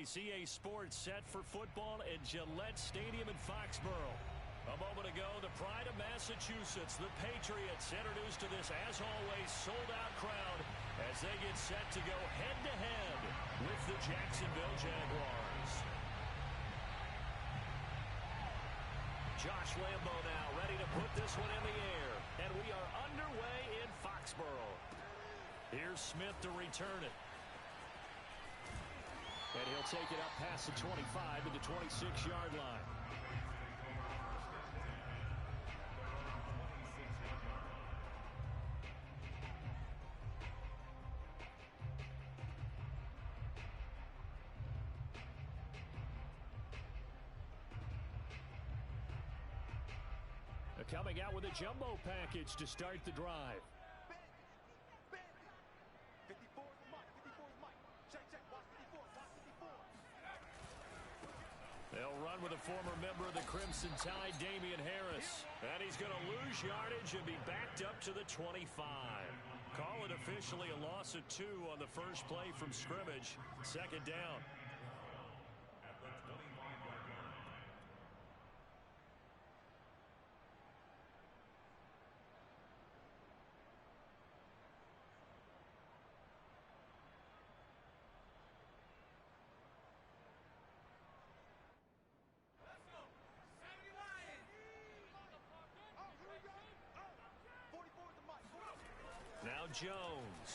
CA Sports set for football at Gillette Stadium in Foxborough. A moment ago, the pride of Massachusetts, the Patriots, introduced to this, as always, sold-out crowd as they get set to go head-to-head with the Jacksonville Jaguars. Josh Lambo now ready to put this one in the air, and we are underway in Foxborough. Here's Smith to return it. And he'll take it up past the 25 to the 26-yard line. Coming out with a jumbo package to start the drive. They'll run with a former member of the Crimson Tide, Damian Harris. And he's going to lose yardage and be backed up to the 25. Call it officially a loss of 2 on the first play from scrimmage. Second down. Now Jones.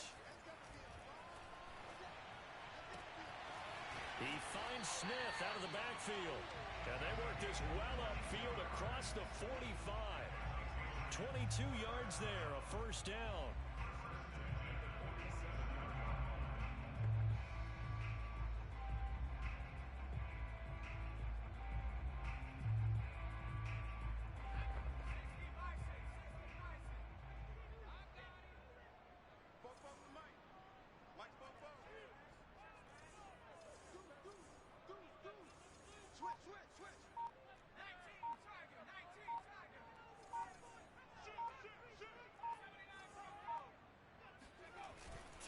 He finds Smith out of the backfield. And they work this well upfield across the 45. 22 yards there, a first down.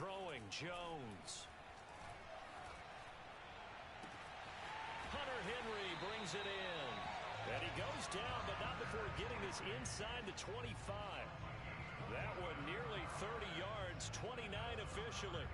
Throwing Jones. Hunter Henry brings it in. And he goes down, but not before getting this inside the 25. That one nearly 30 yards, 29 officially.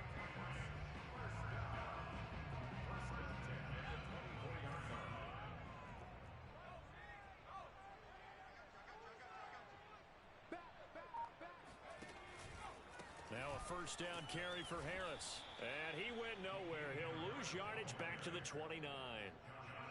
Now a first down carry for Harris. And he went nowhere. He'll lose yardage back to the 29.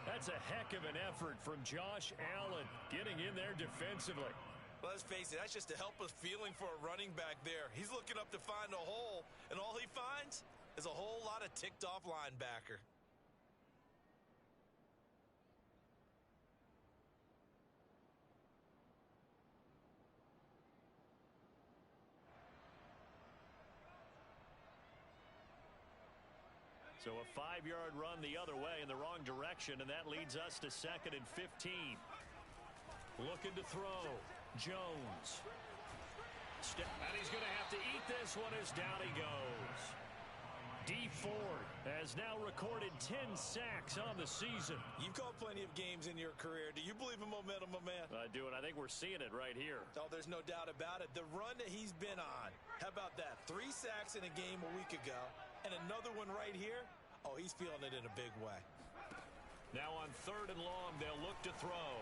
That's a heck of an effort from Josh Allen getting in there defensively. Well, let's face it, that's just a helpless feeling for a running back there. He's looking up to find a hole, and all he finds is a whole lot of ticked-off linebacker. So a 5-yard run the other way in the wrong direction, and that leads us to 2nd and 15. Looking to throw. Jones. And he's going to have to eat this one as down he goes. Dee Ford has now recorded 10 sacks on the season. You've called plenty of games in your career. Do you believe in momentum, my man? I do, and I think we're seeing it right here. Oh, there's no doubt about it. The run that he's been on. How about that? 3 sacks in a game a week ago, and another one right here. Oh, he's feeling it in a big way. Now on 3rd and long, they'll look to throw.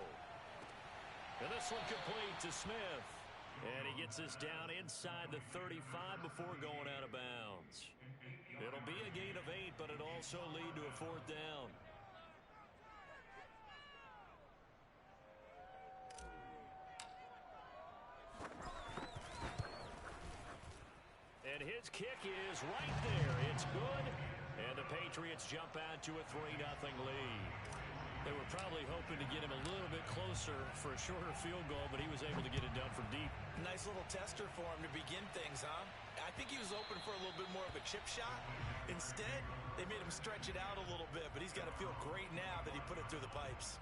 And this one complete to Smith. And he gets us down inside the 35 before going out of bounds. It'll be a gain of 8, but it'll also lead to a 4th down. And his kick is right there. It's good. And the Patriots jump out to a 3-0 lead. They were probably hoping to get him a little bit closer for a shorter field goal, but he was able to get it done from deep. Nice little tester for him to begin things, huh? I think he was open for a little bit more of a chip shot. Instead, they made him stretch it out a little bit, but he's got to feel great now that he put it through the pipes.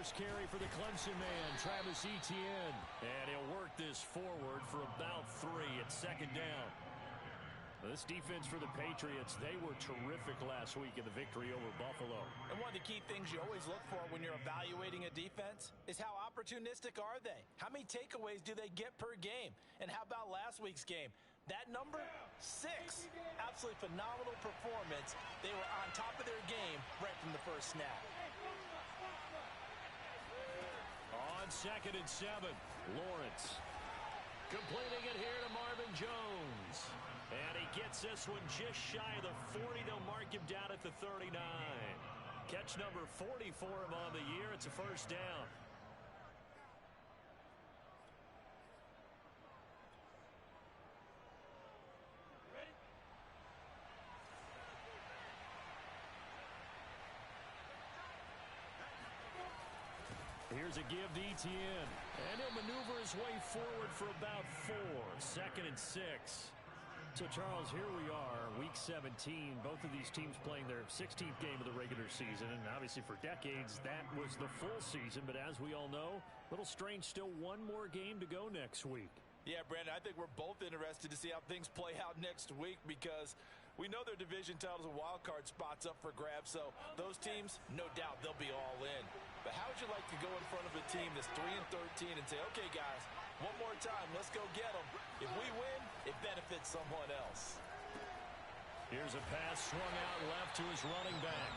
first carry for the Clemson man, Travis Etienne. And he'll work this forward for about 3 at second down. This defense for the Patriots, they were terrific last week in the victory over Buffalo. And one of the key things you always look for when you're evaluating a defense is how opportunistic are they? How many takeaways do they get per game? And how about last week's game? That number, 6. Absolutely phenomenal performance. They were on top of their game right from the first snap. On 2nd and 7, Lawrence. Completing it here to Marvin Jones. And he gets this one just shy of the 40. They'll mark him down at the 39. Catch number 40 for him on the year. It's a first down. Here's a give to Etienne. And he'll maneuver his way forward for about 4. 2nd and 6. So, Charles, here we are, Week 17. Both of these teams playing their 16th game of the regular season. And obviously for decades, that was the full season. But as we all know, a little strange, still one more game to go next week. Yeah, Brandon, I think we're both interested to see how things play out next week because we know their division titles and wild card spots up for grabs. So those teams, no doubt, they'll be all in. But how would you like to go in front of a team that's 3-13 and say, okay, guys, one more time, let's go get them. If we win, it benefits someone else. Here's a pass swung out left to his running back.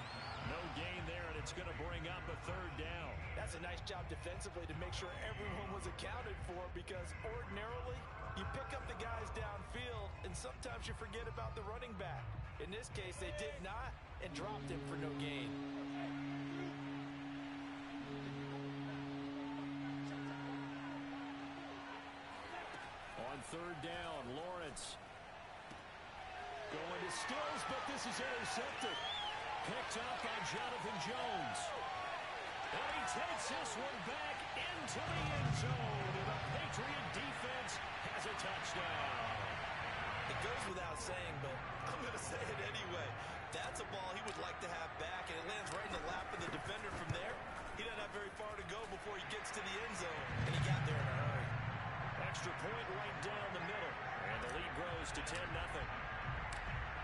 No gain there, and it's going to bring up a 3rd down. That's a nice job defensively to make sure everyone was accounted for because ordinarily you pick up the guys downfield and sometimes you forget about the running back. In this case, they did not and dropped him for no gain. On 3rd down, Lawrence going to Stills, but this is intercepted. Picked up by Jonathan Jones. And he takes this one back into the end zone. And the Patriot defense has a touchdown. It goes without saying, but I'm going to say it anyway. That's a ball he would like to have back, and it lands right in the lap of the defender from there. He doesn't have very far to go before he gets to the end zone, and he got there in a hurry. Extra point right down the middle. And the lead grows to 10-0.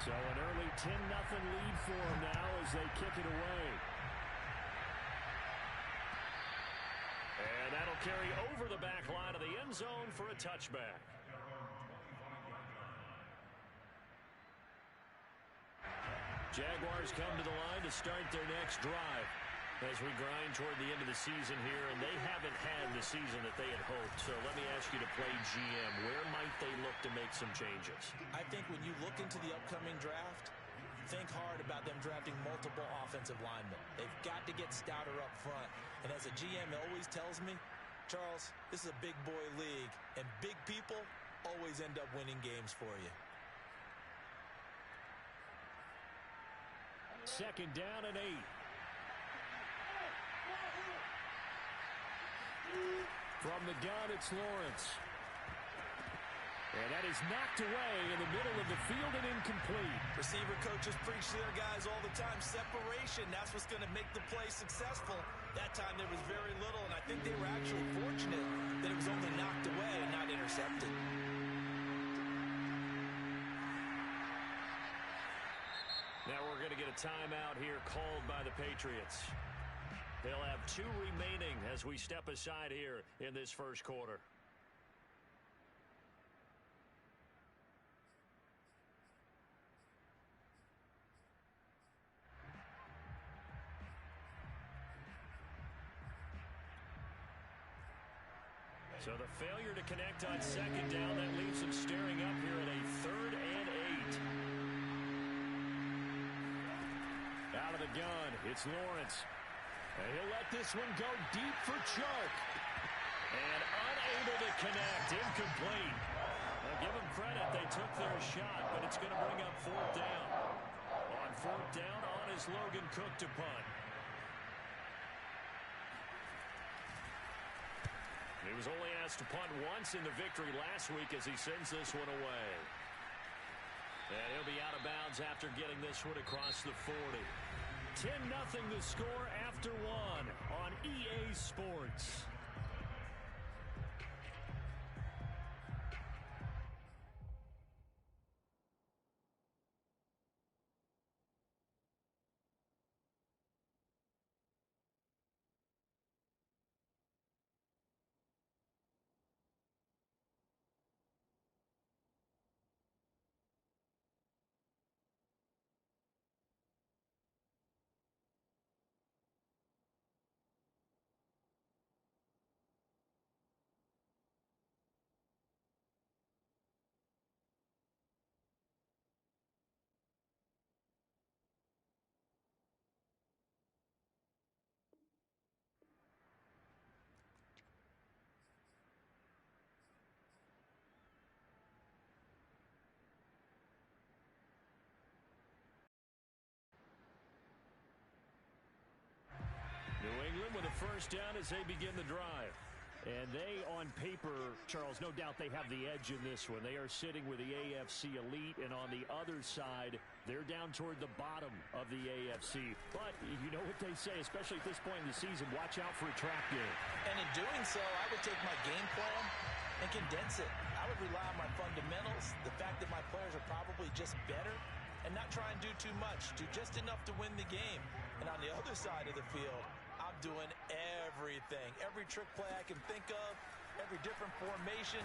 So an early 10-0 lead for them now as they kick it away. And that'll carry over the back line of the end zone for a touchback. Jaguars come to the line to start their next drive as we grind toward the end of the season here, and they haven't had the season that they had hoped. So let me ask you to play GM. Where might they look to make some changes? I think when you look into the upcoming draft, think hard about them drafting multiple offensive linemen. They've got to get stouter up front. And as a GM always tells me, Charles, this is a big boy league, and big people always end up winning games for you. 2nd down and 8. From the gun, it's Lawrence. And that is knocked away in the middle of the field and incomplete. Receiver coaches preach to their guys all the time. Separation, that's what's going to make the play successful. That time there was very little, and I think they were actually fortunate that it was only knocked away and not intercepted. Now we're going to get a timeout here called by the Patriots. They'll have 2 remaining as we step aside here in this first quarter. So the failure to connect on 2nd down, that leaves them staring up here at a 3rd and 8. Out of the gun, it's Lawrence. And he'll let this one go deep for Chark. And unable to connect, incomplete. Well, give them credit, they took their shot, but it's going to bring up 4th down. On 4th down, on is Logan Cook to punt. He was only asked to punt once in the victory last week as he sends this one away. And he'll be out of bounds after getting this one across the 40. 10-0 the score after one on EA Sports. New England with a first down as they begin the drive. And they, on paper, Charles, no doubt they have the edge in this one. They are sitting with the AFC elite, and on the other side, they're down toward the bottom of the AFC. But you know what they say, especially at this point in the season, watch out for a trap game. And in doing so, I would take my game plan and condense it. I would rely on my fundamentals, the fact that my players are probably just better, and not try and do too much, do just enough to win the game. And on the other side of the field, I'm doing everything. Every trick play I can think of, every different formation.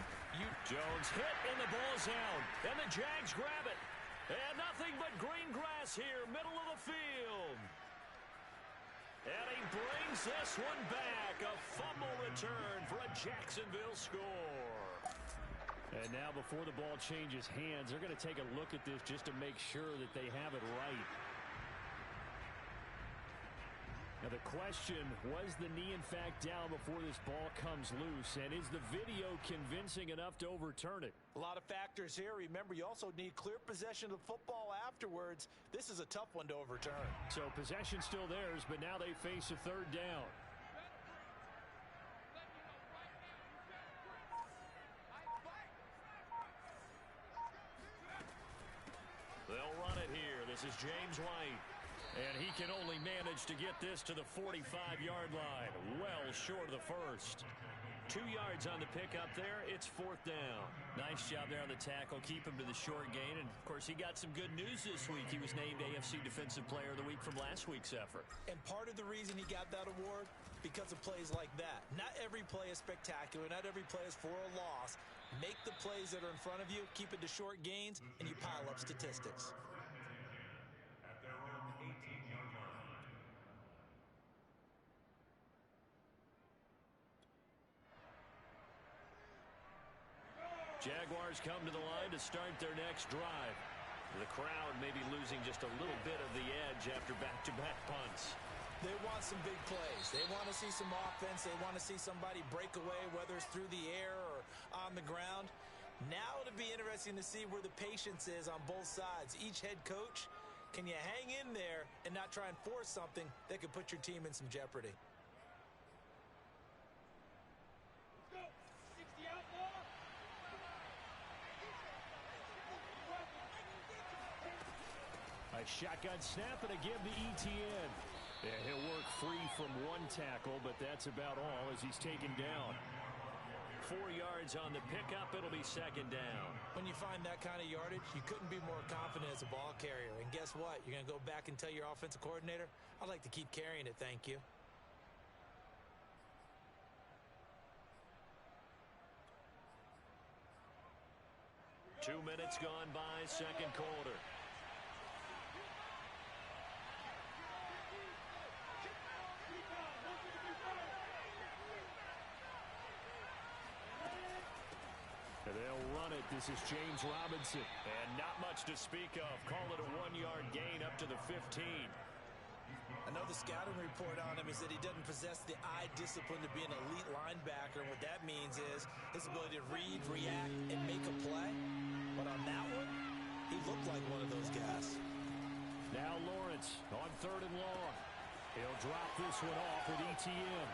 Jones hit and the ball's out. And the Jags grab it. And nothing but green grass here, middle of the field. And he brings this one back. A fumble return for a Jacksonville score. And now before the ball changes hands, they're going to take a look at this just to make sure that they have it right. Now the question, was the knee in fact down before this ball comes loose? And is the video convincing enough to overturn it? A lot of factors here. Remember, you also need clear possession of the football afterwards. This is a tough one to overturn. So possession still theirs, but now they face a third down. They'll run it here. This is James White. And he can only manage to get this to the 45-yard line. Well short of the first. 2 yards on the pickup there. It's fourth down. Nice job there on the tackle. Keep him to the short gain. And, of course, he got some good news this week. He was named AFC Defensive Player of the Week from last week's effort. And part of the reason he got that award, because of plays like that. Not every play is spectacular. Not every play is for a loss. Make the plays that are in front of you, keep it to short gains, and you pile up statistics. Jaguars come to the line to start their next drive. The crowd may be losing just a little bit of the edge after back-to-back punts. They want some big plays. They want to see some offense. They want to see somebody break away, whether it's through the air or on the ground. Now it'll be interesting to see where the patience is on both sides. Each head coach, can you hang in there and not try and force something that could put your team in some jeopardy? A shotgun snap and a give to Etienne. Yeah, he'll work free from one tackle, but that's about all as he's taken down. 4 yards on the pickup. It'll be second down. When you find that kind of yardage, you couldn't be more confident as a ball carrier. And guess what? You're going to go back and tell your offensive coordinator, I'd like to keep carrying it, thank you. Two minutes gone by, second quarter. They'll run it. This is James Robinson. And not much to speak of. Call it a 1-yard gain up to the 15. I know the scouting report on him is that he doesn't possess the eye discipline to be an elite linebacker. And what that means is his ability to read, react, and make a play. But on that one, he looked like one of those guys. Now Lawrence on third and long. He'll drop this one off with Etienne.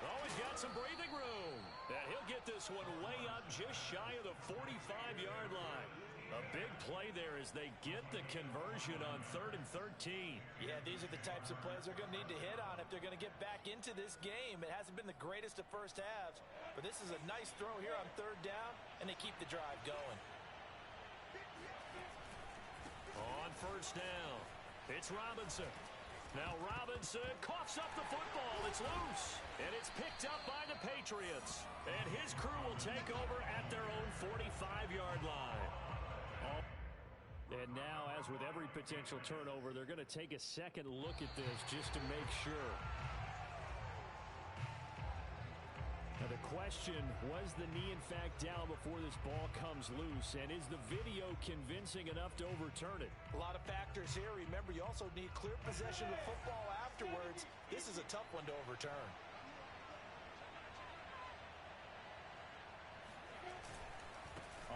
Oh, he's got some breathing room. And he'll get this one way up just shy of the 45-yard line. A big play there as they get the conversion on 3rd and 13. Yeah, these are the types of plays they're going to need to hit on if they're going to get back into this game. It hasn't been the greatest of first halves, but this is a nice throw here on 3rd down, and they keep the drive going. On 1st down, it's Robinson. Now Robinson coughs up the football. It's loose, and it's picked up by the Patriots. And his crew will take over at their own 45-yard line. And now, as with every potential turnover, they're going to take a second look at this just to make sure. Now the question, was the knee in fact down before this ball comes loose? And is the video convincing enough to overturn it? A lot of factors here. Remember, you also need clear possession of football afterwards. This is a tough one to overturn.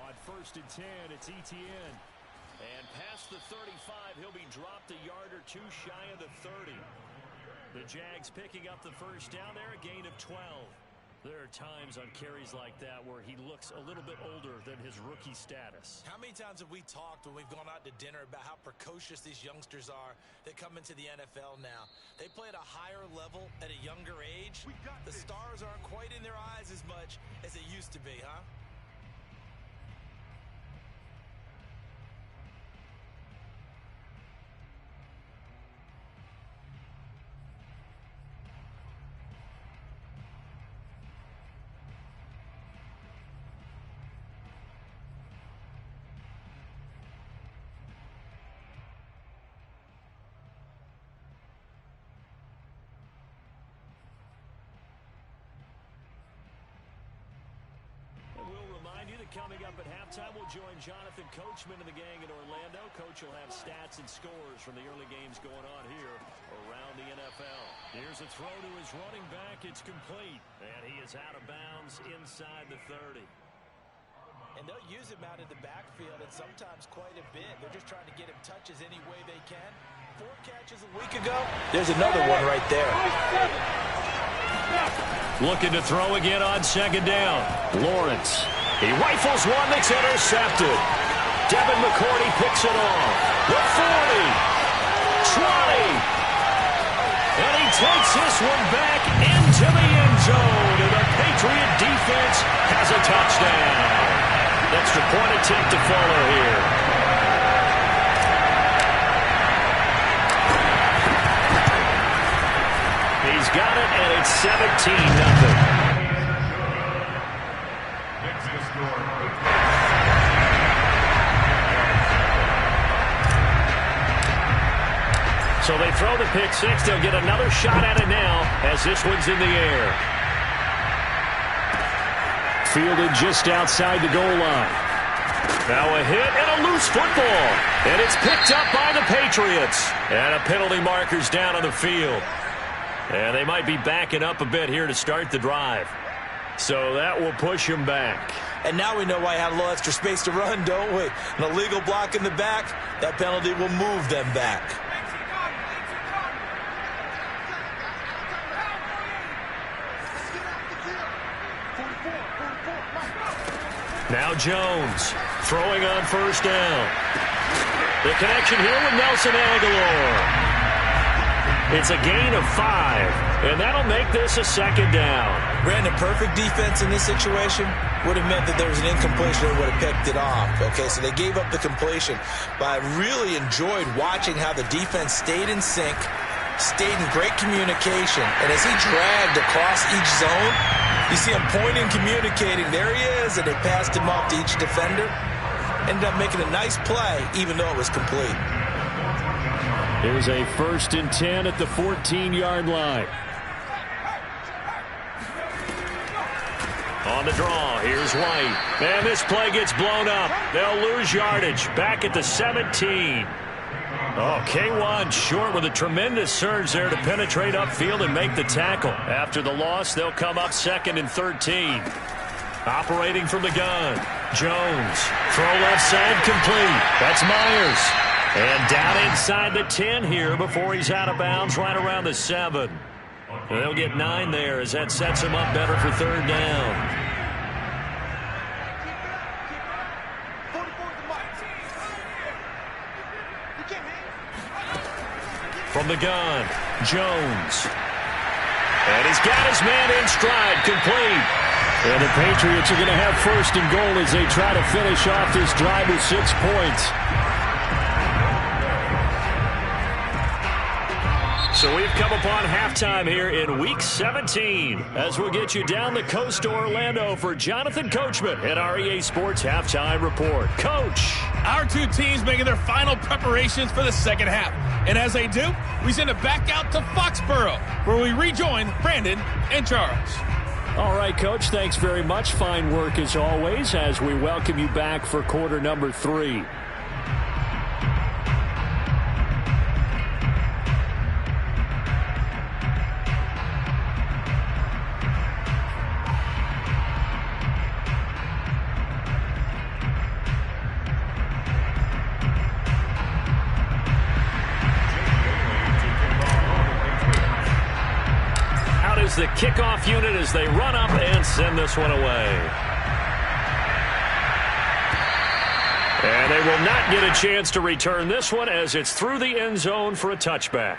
On 1st and 10, it's Etienne. And past the 35, he'll be dropped a yard or two shy of the 30. The Jags picking up the 1st down there, a gain of 12. There are times on carries like that where he looks a little bit older than his rookie status. How many times have we talked when we've gone out to dinner about how precocious these youngsters are that come into the NFL now? They play at a higher level at a younger age. The stars aren't quite in their eyes as much as it used to be, huh? Coming up at halftime, we'll join Jonathan Coachman and the gang in Orlando. Coach will have stats and scores from the early games going on here around the NFL. Here's a throw to his running back. It's complete. And he is out of bounds inside the 30. And they'll use him out in the backfield, and sometimes quite a bit. They're just trying to get him touches any way they can. 4 catches a week ago. There's another one right there. Looking to throw again on 2nd down. Lawrence. He rifles one that's intercepted. Devin McCourty picks it off. The 40. 20. And he takes this one back into the end zone. And the Patriot defense has a touchdown. Extra point attempt to follow here. He's got it, and it's 17-0. So they throw the pick six. They'll get another shot at it now as this one's in the air. Fielded just outside the goal line. Now a hit and a loose football. And it's picked up by the Patriots. And a penalty marker's down on the field. And they might be backing up a bit here to start the drive. So that will push him back. And now we know why I had a little extra space to run, don't we? An illegal block in the back. That penalty will move them back. Now Jones throwing on 1st down. The connection here with Nelson Aguilar. It's a gain of 5, and that'll make this a 2nd down. Brandon, perfect defense in this situation would have meant that there was an incompletion and would have picked it off. Okay, so they gave up the completion, but I really enjoyed watching how the defense stayed in sync, stayed in great communication, and as he dragged across each zone, you see him pointing, communicating. There he is, and they passed him off to each defender. Ended up making a nice play, even though it was complete. Here's a 1st and 10 at the 14-yard line. On the draw, here's White. And this play gets blown up. They'll lose yardage back at the 17. Oh, K1 short with a tremendous surge there to penetrate upfield and make the tackle. After the loss, they'll come up 2nd and 13. Operating from the gun. Jones. Throw left side complete. That's Myers. And down inside the 10 here before he's out of bounds right around the 7. And they'll get 9 there as that sets him up better for 3rd down. From the gun, Jones. And he's got his man in stride, complete. And the Patriots are going to have first and goal as they try to finish off this drive with 6 points. So we've come upon halftime here in Week 17 as we'll get you down the coast to Orlando for Jonathan Coachman at our EA Sports Halftime Report. Coach. Our two teams making their final preparations for the second half. And as they do, we send it back out to Foxborough, where we rejoin Brandon and Charles. All right, Coach, thanks very much. Fine work as always as we welcome you back for quarter number 3. The kickoff unit as they run up and send this one away. And they will not get a chance to return this one as it's through the end zone for a touchback.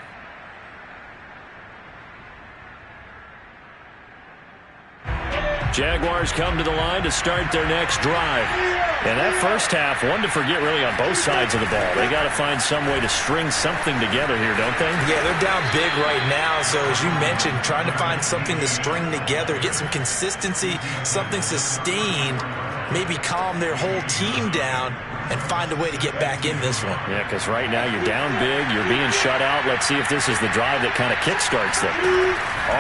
Jaguars come to the line to start their next drive. And that first half, one to forget really on both sides of the ball. They got to find some way to string something together here, don't they? Yeah, they're down big right now. So as you mentioned, trying to find something to string together, get some consistency, something sustained, maybe calm their whole team down and find a way to get back in this one. Yeah, because right now you're down big, you're being shut out. Let's see if this is the drive that kind of kickstarts them.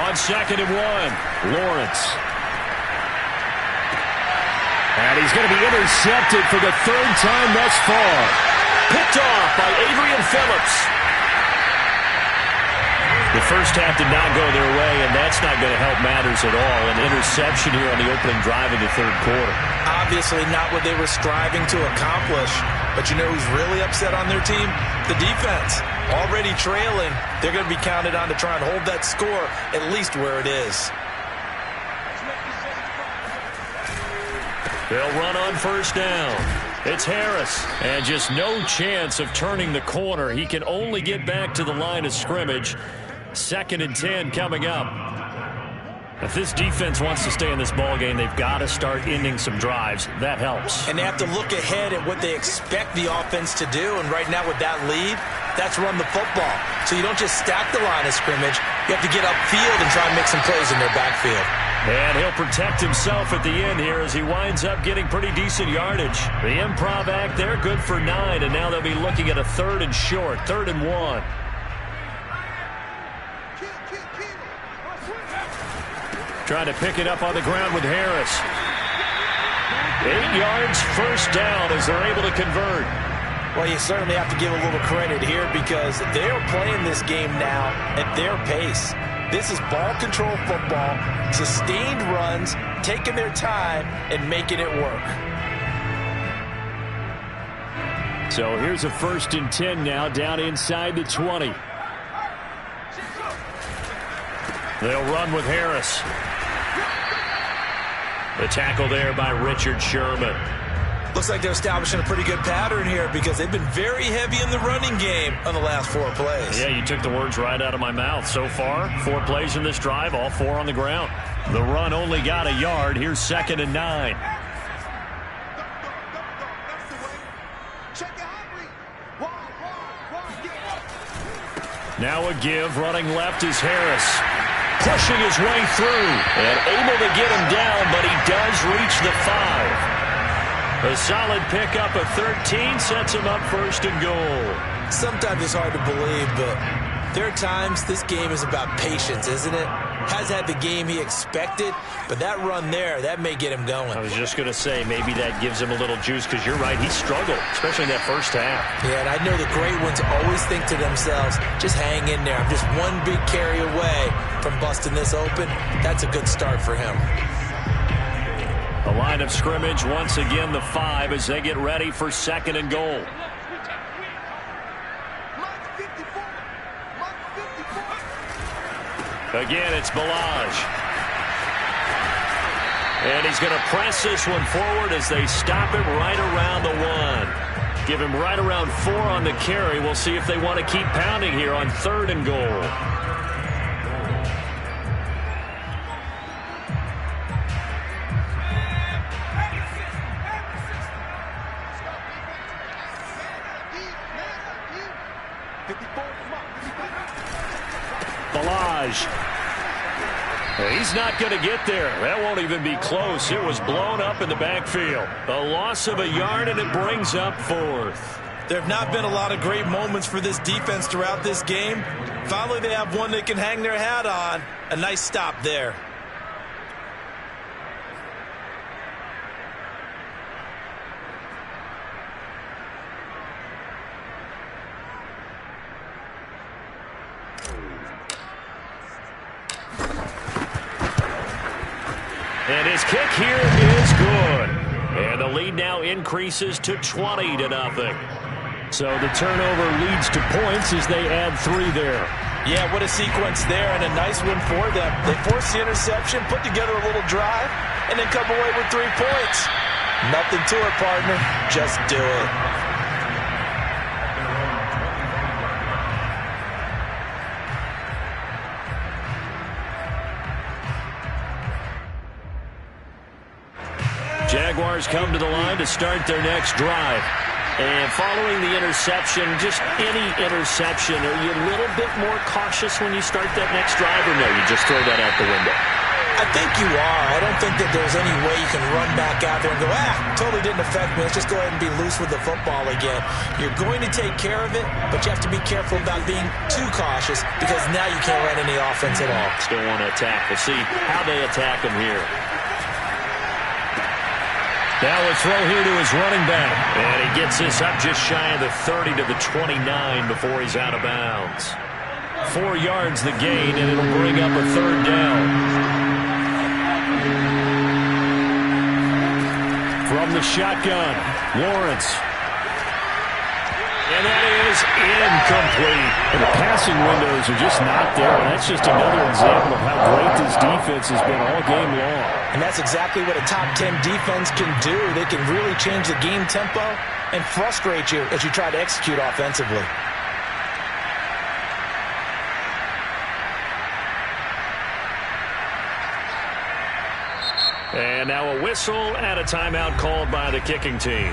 On 2nd and 1, Lawrence. And he's going to be intercepted for the 3rd time thus far. Picked off by Adrian Phillips. The first half did not go their way, and that's not going to help matters at all. An interception here on the opening drive of the 3rd quarter. Obviously not what they were striving to accomplish. But you know who's really upset on their team? The defense. Already trailing. They're going to be counted on to try and hold that score at least where it is. They'll run on 1st down. It's Harris. And just no chance of turning the corner. He can only get back to the line of scrimmage. 2nd and 10 coming up. If this defense wants to stay in this ball game, they've got to start ending some drives. That helps. And they have to look ahead at what they expect the offense to do. And right now with that lead, that's run the football. So you don't just stack the line of scrimmage. You have to get upfield and try and make some plays in their backfield. And he'll protect himself at the end here as he winds up getting pretty decent yardage. The improv act there, good for 9, and now they'll be looking at a 3rd and short, 3rd and 1. Trying to pick it up on the ground with Harris. 8 yards, 1st down as they're able to convert. Well, you certainly have to give a little credit here because they're playing this game now at their pace. This is ball control football, sustained runs, taking their time, and making it work. So here's a 1st and 10 now, down inside the 20. They'll run with Harris. The tackle there by Richard Sherman. Looks like they're establishing a pretty good pattern here because they've been very heavy in the running game on the last 4 plays. Yeah, you took the words right out of my mouth. So far, 4 plays in this drive, all 4 on the ground. The run only got a yard. Here's 2nd and 9. Now a give, running left is Harris. Pushing his way through and able to get him down, but he does reach the 5. A solid pickup of 13 sets him up 1st and goal. Sometimes it's hard to believe, but there are times this game is about patience, isn't it? Has had the game he expected, but that run there, that may get him going. I was just going to say, maybe that gives him a little juice because you're right, he struggled, especially in that first half. Yeah, and I know the great ones always think to themselves, just hang in there. I'm just one big carry away from busting this open. That's a good start for him. The line of scrimmage, once again, the 5 as they get ready for 2nd and goal. Again, it's Ballage. And he's going to press this one forward as they stop him right around the 1. Give him right around 4 on the carry. We'll see if they want to keep pounding here on 3rd and goal. Ballage. He's not going to get there. That won't even be close. It was blown up in the backfield. A loss of a yard, and it brings up 4th. There have not been a lot of great moments for this defense throughout this game. Finally, they have one they can hang their hat on. A nice stop there. And his kick here is good. And the lead now increases to 20-0. So the turnover leads to points as they add 3 there. Yeah, what a sequence there, and a nice win for them. They forced the interception, put together a little drive, and then come away with 3 points. Nothing to it, partner. Just do it. Jaguars come to the line to start their next drive. And following the interception, just any interception, are you a little bit more cautious when you start that next drive, or no, you just throw that out the window? I think you are. I don't think that there's any way you can run back out there and go, totally didn't affect me. Let's just go ahead and be loose with the football again. You're going to take care of it, but you have to be careful about being too cautious because now you can't run any offense at all. Still want to attack. We'll see how they attack him here. Now a throw here to his running back. And he gets this up just shy of the 30 to the 29 before he's out of bounds. 4 yards the gain, and it'll bring up a 3rd down. From the shotgun, Lawrence. And that is incomplete. And the passing windows are just not there. And that's just another example of how great this defense has been all game long. And that's exactly what a top 10 defense can do. They can really change the game tempo and frustrate you as you try to execute offensively. And now a whistle and a timeout called by the kicking team.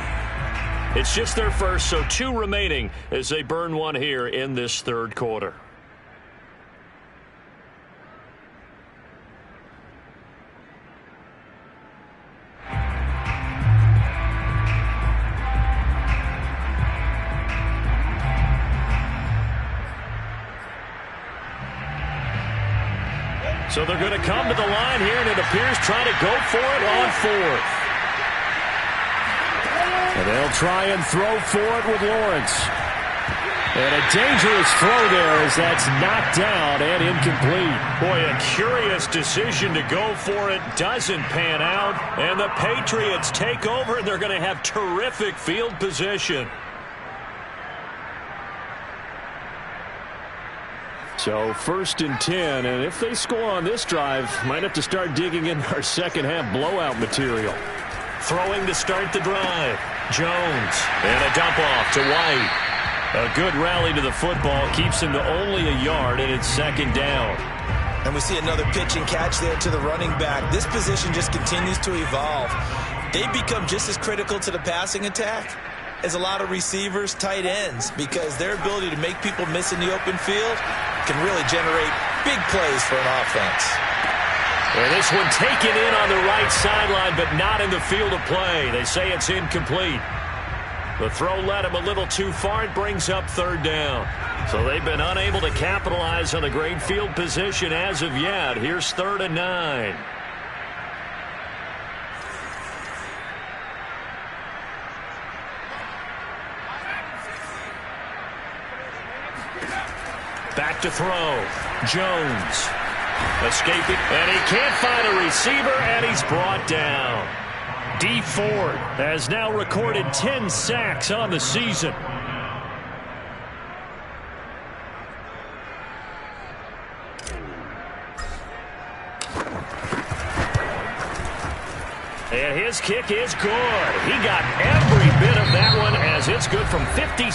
It's just their first, so 2 remaining as they burn 1 here in this 3rd quarter. So they're going to come to the line here, and it appears trying to go for it on 4th. And they'll try and throw for it with Lawrence. And a dangerous throw there as that's knocked down and incomplete. Boy, a curious decision to go for it. Doesn't pan out. And the Patriots take over, and they're going to have terrific field position. So 1st and 10, and if they score on this drive, might have to start digging in our second-half blowout material. Throwing to start the drive. Jones. And a dump off to White. A good rally to the football. Keeps him to only a yard, and it's 2nd down. And we see another pitch and catch there to the running back. This position just continues to evolve. They become just as critical to the passing attack as a lot of receivers, tight ends, because their ability to make people miss in the open field can really generate big plays for an offense. And this one taken in on the right sideline, but not in the field of play. They say it's incomplete. The throw led him a little too far. It brings up 3rd down. So they've been unable to capitalize on a great field position as of yet. Here's 3rd and 9. Back to throw. Jones. Escaping, and he can't find a receiver, and he's brought down. Dee Ford has now recorded 10 sacks on the season. And his kick is good. He got every bit of that one as he'll It's good from 56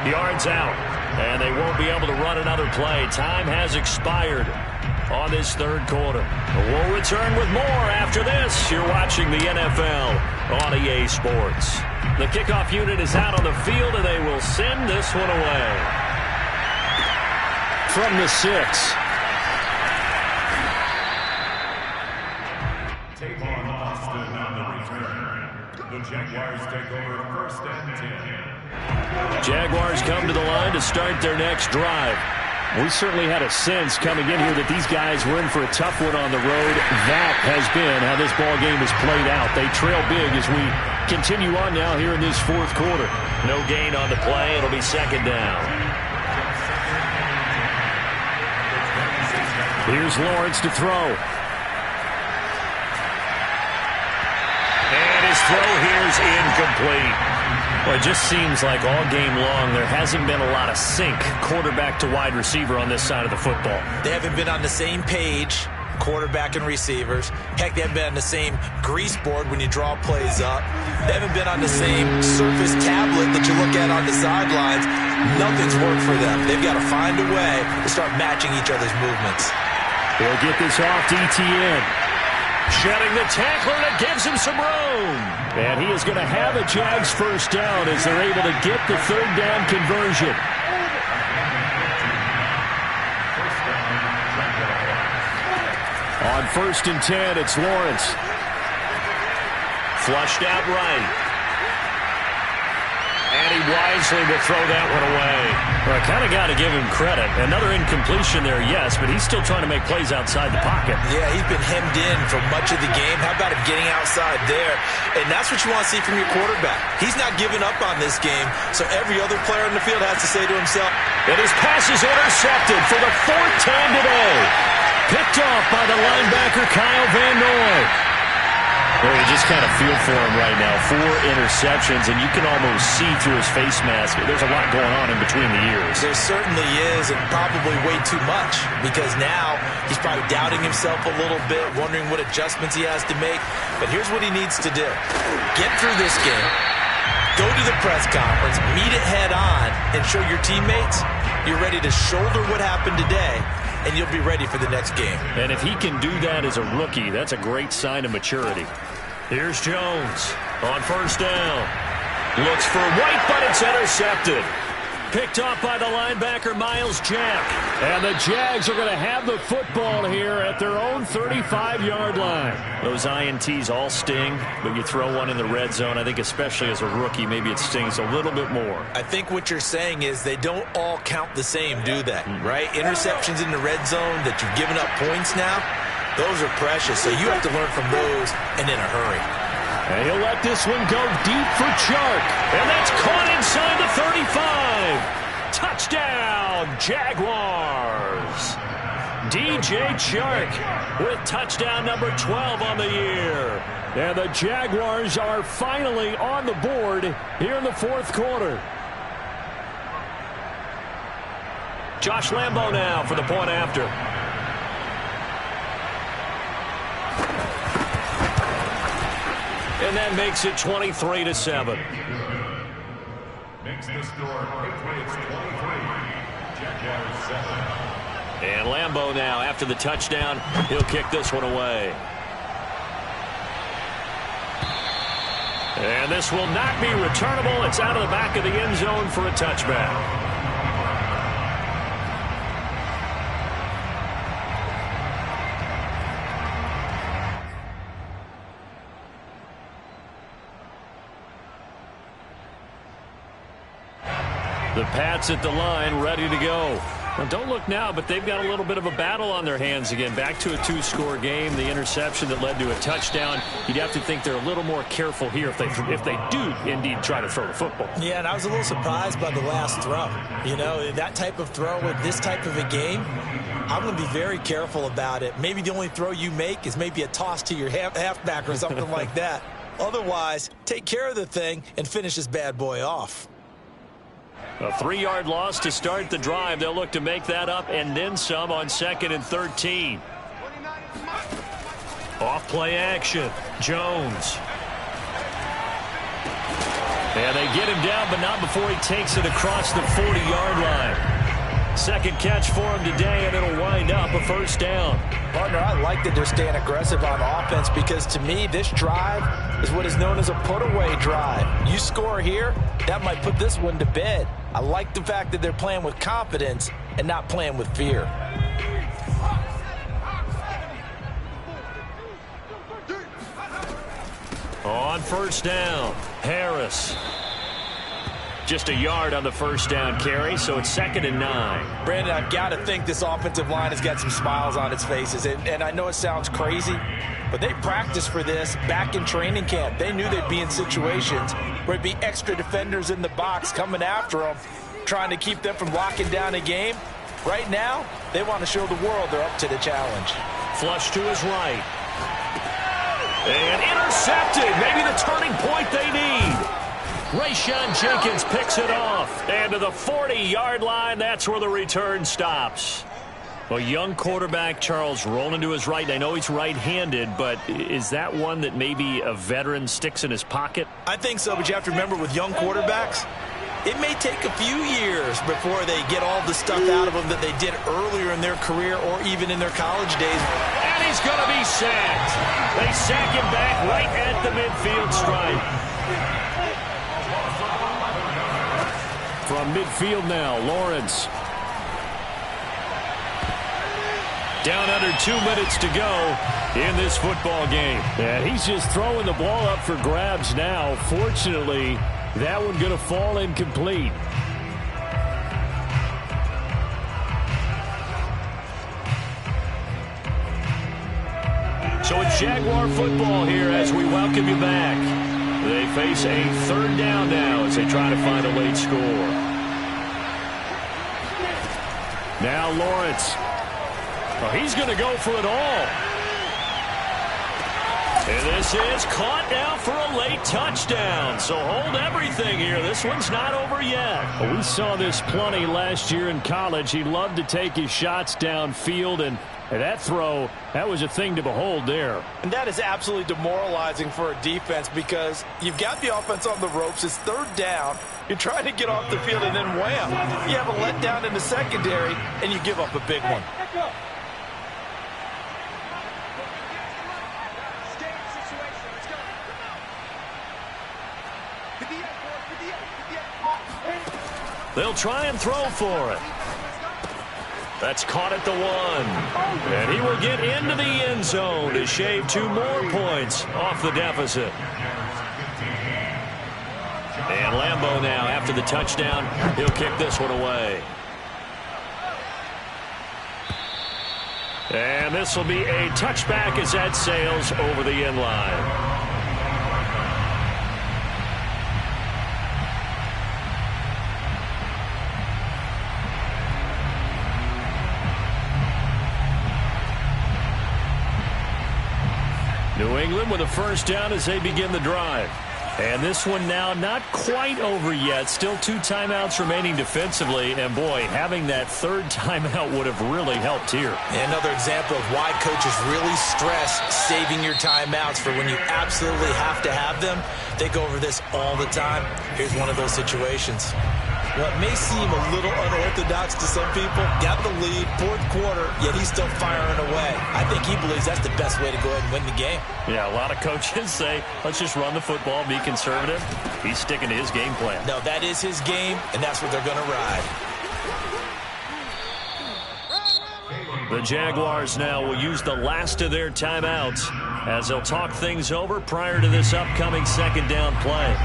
yards out. And they won't be able to run another play. Time has expired on this third quarter. We'll return with more after this. You're watching the NFL on EA Sports. The kickoff unit is out on the field, and they will send this one away. From the 6. Tavon Austin on the return. The Jaguars take over 1st and 10. Jaguars come to the line to start their next drive. We certainly had a sense coming in here that these guys were in for a tough one on the road. That has been how this ball game has played out. They trail big as we continue on now here in this fourth quarter. No gain on the play. It'll be second down. Here's Lawrence to throw. And his throw here is incomplete. Well, it just seems like all game long there hasn't been a lot of sync quarterback to wide receiver on this side of the football. They haven't been on the same page, quarterback and receivers. Heck, they haven't been on the same grease board when you draw plays up. They haven't been on the same Surface tablet that you look at on the sidelines. Nothing's worked for them. They've got to find a way to start matching each other's movements. They'll get this off to ETN. Shedding the tackler, and it gives him some room. And he is going to have a Jags first down as they're able to get the third down conversion. On 1st and 10, it's Lawrence. Flushed out right. And he wisely will throw that one away. Well, I kind of got to give him credit. Another incompletion there, yes, but he's still trying to make plays outside the pocket. Yeah, he's been hemmed in for much of the game. How about him getting outside there? And that's what you want to see from your quarterback. He's not giving up on this game, so every other player in the field has to say to himself, and his pass is intercepted for the 4th time today. Picked off by the linebacker, Kyle Van Noy. Well, you just kind of feel for him right now. 4 interceptions, and you can almost see through his face mask. There's a lot going on in between the ears. There certainly is, and probably way too much, because now he's probably doubting himself a little bit, wondering what adjustments he has to make. But here's what he needs to do. Get through this game, go to the press conference, meet it head on, and show your teammates you're ready to shoulder what happened today, and you'll be ready for the next game. And if he can do that as a rookie, that's a great sign of maturity. Here's Jones on 1st down. Looks for White, but it's intercepted. Picked off by the linebacker, Myles Jack. And the Jags are going to have the football here at their own 35-yard line. Those INTs all sting, but you throw one in the red zone, I think especially as a rookie, maybe it stings a little bit more. I think what you're saying is they don't all count the same, do they? Right? Interceptions in the red zone that you've given up points now, those are precious, so you have to learn from those and in a hurry. And he'll let this one go deep for Chark. And that's caught inside the 35. Touchdown, Jaguars. DJ Chark with touchdown number 12 on the year. And the Jaguars are finally on the board here in the fourth quarter. Josh Lambo now for the point after. And that makes it 23-7. Makes the score Patriots 23, Jaguars 7. And Lambo now, after the touchdown, he'll kick this one away. And this will not be returnable. It's out of the back of the end zone for a touchback. The Pats at the line, ready to go. Well, don't look now, but they've got a little bit of a battle on their hands again. Back to a 2-score game. The interception that led to a touchdown. You'd have to think they're a little more careful here if they do indeed try to throw the football. Yeah, and I was a little surprised by the last throw. You know, that type of throw with this type of a game, I'm going to be very careful about it. Maybe the only throw you make is maybe a toss to your halfback or something like that. Otherwise, take care of the thing and finish this bad boy off. A 3-yard loss to start the drive. They'll look to make that up and then some on 2nd and 13. Off play action. Jones. And they get him down, but not before he takes it across the 40-yard line. Second catch for him today, and it'll wind up a first down. Partner, I like that they're staying aggressive on offense because, to me, this drive is what is known as a put-away drive. You score here, that might put this one to bed. I like the fact that they're playing with confidence and not playing with fear. On first down, Harris. Just a yard on the first down carry, so it's 2nd and 9. Brandon, I've got to think this offensive line has got some smiles on its faces. And I know it sounds crazy, but they practiced for this back in training camp. They knew they'd be in situations where it'd be extra defenders in the box coming after them, trying to keep them from locking down a game. Right now, they want to show the world they're up to the challenge. Flush to his right. And intercepted. Maybe the turning point they need. Rayshawn Jenkins picks it off. And to the 40-yard line, that's where the return stops. A young quarterback, Charles, rolling to his right. I know he's right-handed, but is that one that maybe a veteran sticks in his pocket? I think so, but you have to remember with young quarterbacks, it may take a few years before they get all the stuff out of them that they did earlier in their career or even in their college days. And he's going to be sacked. They sack him back right at the midfield stripe. From midfield now, Lawrence. Down under 2 minutes to go in this football game. And he's just throwing the ball up for grabs now. Fortunately, that one going to fall incomplete. So it's Jaguar football here as we welcome you back. They face a 3rd down now as they try to find a late score. Now Lawrence. Oh, he's going to go for it all. And this is caught now for a late touchdown. So hold everything here. This one's not over yet. Well, we saw this plenty last year in college. He loved to take his shots downfield, and that throw, that was a thing to behold there. And that is absolutely demoralizing for a defense because you've got the offense on the ropes. It's 3rd down. You're trying to get off the field, and then wham, you have a letdown in the secondary, and you give up a big one. They'll try and throw for it. That's caught at the 1. And he will get into the end zone to shave 2 more points off the deficit. And Lambeau now, after the touchdown, he'll kick this one away. And this will be a touchback as that sails over the end line. New England with a first down as they begin the drive. And this one now not quite over yet. Still 2 timeouts remaining defensively. And, boy, having that 3rd timeout would have really helped here. Another example of why coaches really stress saving your timeouts for when you absolutely have to have them. They go over this all the time. Here's one of those situations. What may seem a little unorthodox to some people, got the lead, 4th quarter, yet he's still firing away. I think he believes that's the best way to go ahead and win the game. Yeah, a lot of coaches say, let's just run the football, be conservative. He's sticking to his game plan. No, that is his game, and that's what they're going to ride. The Jaguars now will use the last of their timeouts as they'll talk things over prior to this upcoming 2nd down play.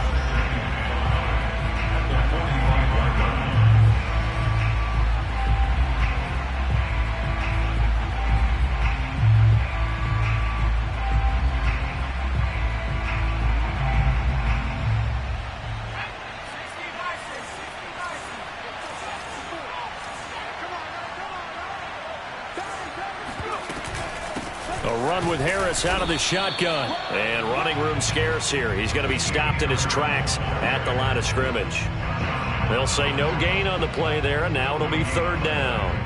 With Harris out of the shotgun. And running room scarce here. He's going to be stopped in his tracks at the line of scrimmage. They'll say no gain on the play there, and now it'll be 3rd down.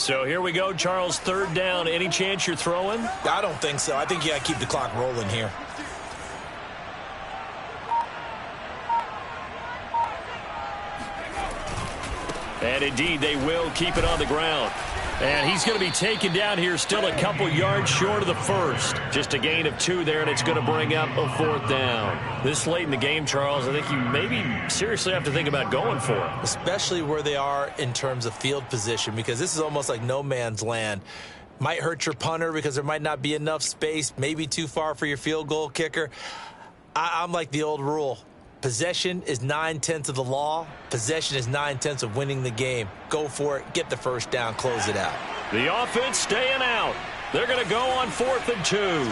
So here we go, Charles, third down. Any chance you're throwing? I don't think so. I think you got to keep the clock rolling here. And indeed, they will keep it on the ground. And he's going to be taken down here, still a couple yards short of the first. Just a gain of 2 there, and it's going to bring up a 4th down. This late in the game, Charles, I think you maybe seriously have to think about going for it. Especially where they are in terms of field position, because this is almost like no man's land. Might hurt your punter because there might not be enough space, maybe too far for your field goal kicker. I'm like the old rule. Possession is 9/10 of the law. Possession is 9/10 of winning the game. Go for it. Get the first down. Close it out. The offense staying out. They're going to go on 4th and 2.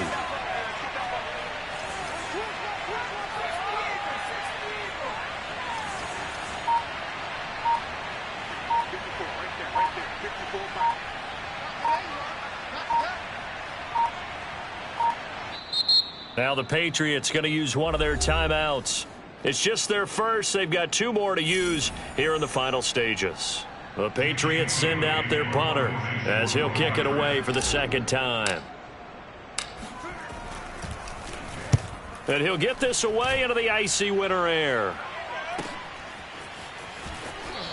Now the Patriots going to use one of their timeouts. It's just their first. They've got 2 more to use here in the final stages. The Patriots send out their punter as he'll kick it away for the 2nd time. And he'll get this away into the icy winter air.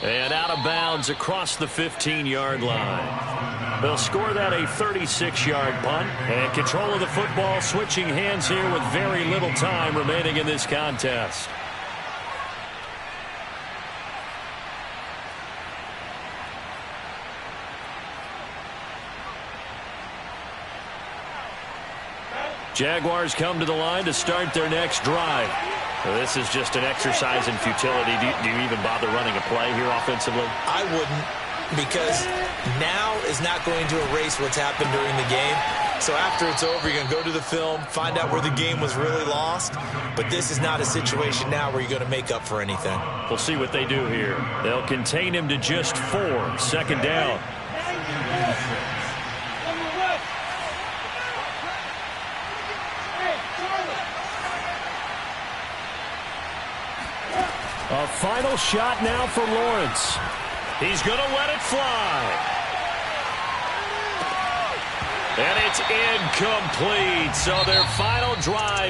And out of bounds across the 15-yard line. They'll score that a 36-yard punt. And control of the football switching hands here with very little time remaining in this contest. Jaguars come to the line to start their next drive. Well, this is just an exercise in futility. Do you even bother running a play here offensively? I wouldn't, because now is not going to erase what's happened during the game. So after it's over, you're going to go to the film, find out where the game was really lost. But this is not a situation now where you're going to make up for anything. We'll see what they do here. They'll contain him to just 4. 2nd down. A final shot now for Lawrence. He's going to let it fly. And it's incomplete. So their final drive